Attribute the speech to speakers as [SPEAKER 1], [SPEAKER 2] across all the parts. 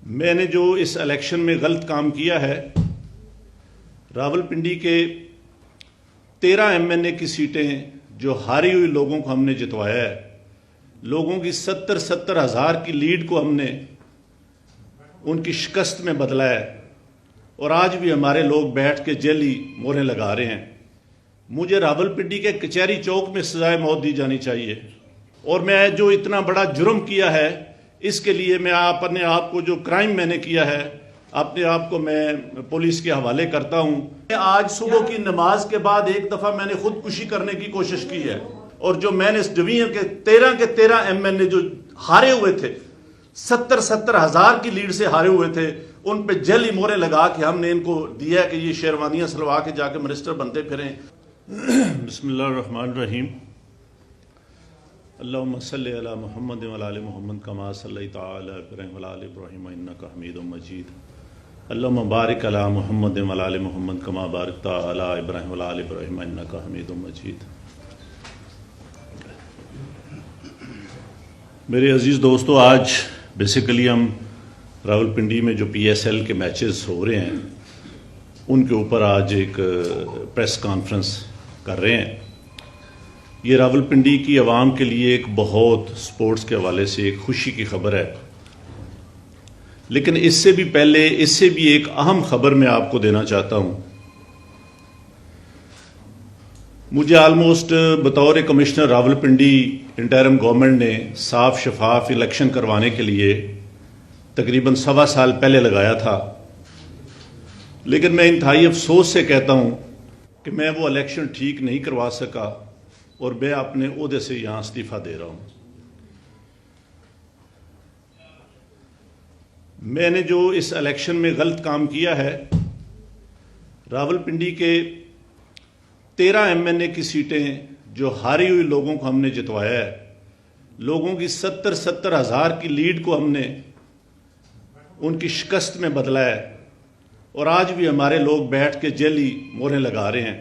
[SPEAKER 1] میں نے جو اس الیکشن میں غلط کام کیا ہے، راولپنڈی کے 13 MNA کی سیٹیں جو ہاری ہوئی لوگوں کو ہم نے جتوایا ہے، لوگوں کی 70 ہزار کی لیڈ کو ہم نے ان کی شکست میں بدلا ہے، اور آج بھی ہمارے لوگ بیٹھ کے جیلی موریں لگا رہے ہیں۔ مجھے راولپنڈی کے کچہری چوک میں سزائے موت دی جانی چاہیے، اور میں جو اتنا بڑا جرم کیا ہے اس کے لیے میں اپنے آپ کو، جو کرائم میں نے کیا ہے، اپنے آپ کو میں پولیس کے حوالے کرتا ہوں۔ آج صبح کی نماز کے بعد ایک دفعہ میں نے خودکشی کرنے کی کوشش کی ہے، اور جو میں نے اس ڈویژن کے 13 MNA جو ہارے ہوئے تھے، 70 ہزار کی لیڈ سے ہارے ہوئے تھے، ان پہ جیلی موریں لگا کے ہم نے ان کو دیا کہ یہ شیروانیاں سلوا کے جا کے منسٹر بنتے پھریں۔ بسم اللہ الرحمن الرحیم۔ اللہم صلی علی محمد وعلی آل محمد کما صلیت علی ابراہیم وعلی آل ابراہیم انک حمید مجید۔ اللہم بارک علی محمد وعلی آل محمد کما بارکت علی ابراہیم وعلی آل ابراہیم انک حمید مجید۔ میرے عزیز دوستو، آج بیسیکلی ہم راولپنڈی میں جو PSL کے میچز ہو رہے ہیں ان کے اوپر آج ایک پریس کانفرنس کر رہے ہیں۔ یہ راولپنڈی کی عوام کے لیے ایک بہت سپورٹس کے حوالے سے ایک خوشی کی خبر ہے، لیکن اس سے بھی پہلے اس سے بھی ایک اہم خبر میں آپ کو دینا چاہتا ہوں۔ مجھے آلموسٹ بطور کمشنر راولپنڈی انٹرم گورنمنٹ نے صاف شفاف الیکشن کروانے کے لیے تقریباً 1.25 سال پہلے لگایا تھا، لیکن میں انتہائی افسوس سے کہتا ہوں کہ میں وہ الیکشن ٹھیک نہیں کروا سکا، اور میں اپنے عہدے سے یہاں استعفیٰ دے رہا ہوں۔ میں نے جو اس الیکشن میں غلط کام کیا ہے، راولپنڈی کے 13 MNA کی سیٹیں جو ہاری ہوئی لوگوں کو ہم نے جتوایا ہے، لوگوں کی 70 ہزار کی لیڈ کو ہم نے ان کی شکست میں بدلا ہے، اور آج بھی ہمارے لوگ بیٹھ کے جیلی موریں لگا رہے ہیں۔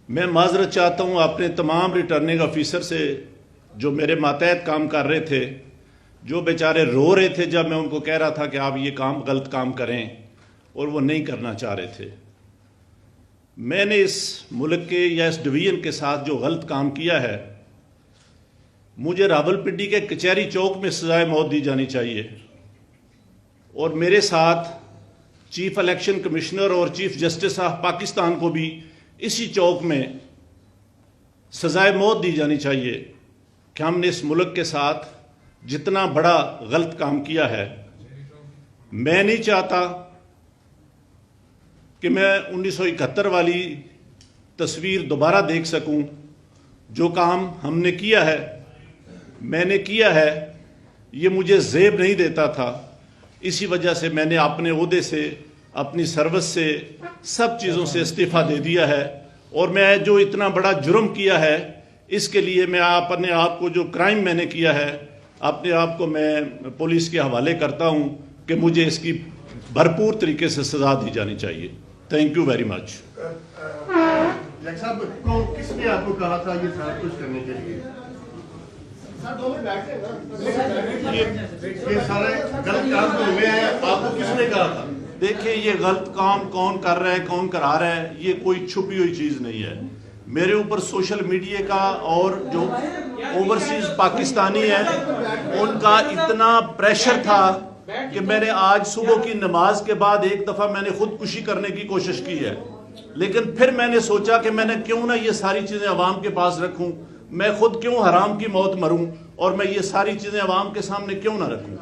[SPEAKER 1] میں معذرت چاہتا ہوں اپنے تمام ریٹرننگ آفیسر سے جو میرے ماتحت کام کر رہے تھے، جو بیچارے رو رہے تھے جب میں ان کو کہہ رہا تھا کہ آپ یہ غلط کام کریں، اور وہ نہیں کرنا چاہ رہے تھے۔ میں نے اس ملک کے یا اس ڈویژن کے ساتھ جو غلط کام کیا ہے، مجھے راولپنڈی کے کچہری چوک میں سزائے موت دی جانی چاہیے، اور میرے ساتھ چیف الیکشن کمشنر اور چیف جسٹس آف پاکستان کو بھی اسی چوک میں سزائے موت دی جانی چاہیے کہ ہم نے اس ملک کے ساتھ جتنا بڑا غلط کام کیا ہے۔ میں نہیں چاہتا کہ میں 1971 والی تصویر دوبارہ دیکھ سکوں۔ جو کام ہم نے کیا ہے، میں نے کیا ہے، یہ مجھے زیب نہیں دیتا تھا، اسی وجہ سے میں نے اپنے عہدے سے، اپنی سروس سے، سب چیزوں سے استعفیٰ دے دیا ہے، اور میں جو اتنا بڑا جرم کیا ہے اس کے لیے میں اپنے آپ کو، جو کرائم میں نے کیا ہے، اپنے آپ کو میں پولیس کے حوالے کرتا ہوں کہ مجھے اس کی بھرپور طریقے سے سزا دی جانی چاہیے۔ Thank you very much.
[SPEAKER 2] صاحب کس نے آپ کو کہا تھا یہ سارا کچھ کرنے کے لیے؟ یہ سارے غلط کام جو ہوئے ہیں آپ کو کس نے کہا تھا؟
[SPEAKER 1] دیکھیں، یہ غلط کام کون کر رہا ہے، کون کرا رہا ہے، یہ کوئی چھپی ہوئی چیز نہیں ہے۔ میرے اوپر سوشل میڈیا کا اور جو اوورسیز پاکستانی ہیں ان کا اتنا پریشر تھا کہ میں نے آج صبح کی نماز کے بعد ایک دفعہ میں نے خودکشی کرنے کی کوشش کی ہے، لیکن پھر میں نے سوچا کہ میں نے کیوں نہ یہ ساری چیزیں عوام کے پاس رکھوں، میں خود کیوں حرام کی موت مروں، اور میں یہ ساری چیزیں عوام کے سامنے کیوں نہ رکھوں۔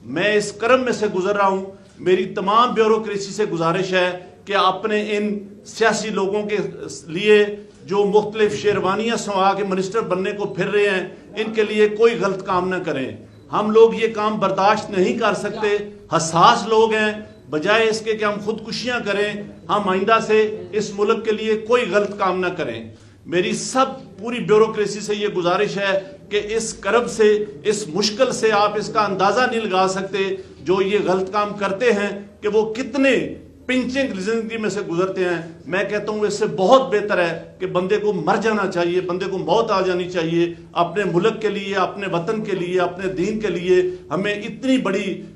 [SPEAKER 1] میں اس کرم میں سے گزر رہا ہوں۔ میری تمام بیوروکریسی سے گزارش ہے کہ اپنے ان سیاسی لوگوں کے لیے جو مختلف شیروانیاں سنوا کے منسٹر بننے کو پھر رہے ہیں، ان کے لیے کوئی غلط کام نہ کریں۔ ہم لوگ یہ کام برداشت نہیں کر سکتے، حساس لوگ ہیں۔ بجائے اس کے کہ ہم خودکشیاں کریں، ہم آئندہ سے اس ملک کے لیے کوئی غلط کام نہ کریں۔ میری پوری بیوروکریسی سے یہ گزارش ہے کہ اس کرب سے، اس مشکل سے آپ اس کا اندازہ نہیں لگا سکتے جو یہ غلط کام کرتے ہیں کہ وہ کتنے پنچنگ زندگی میں سے گزرتے ہیں۔ میں کہتا ہوں اس سے بہت بہتر ہے کہ بندے کو مر جانا چاہیے، بندے کو موت آ جانی چاہیے، اپنے ملک کے لیے، اپنے وطن کے لیے، اپنے دین کے لیے۔ ہمیں اتنی بڑی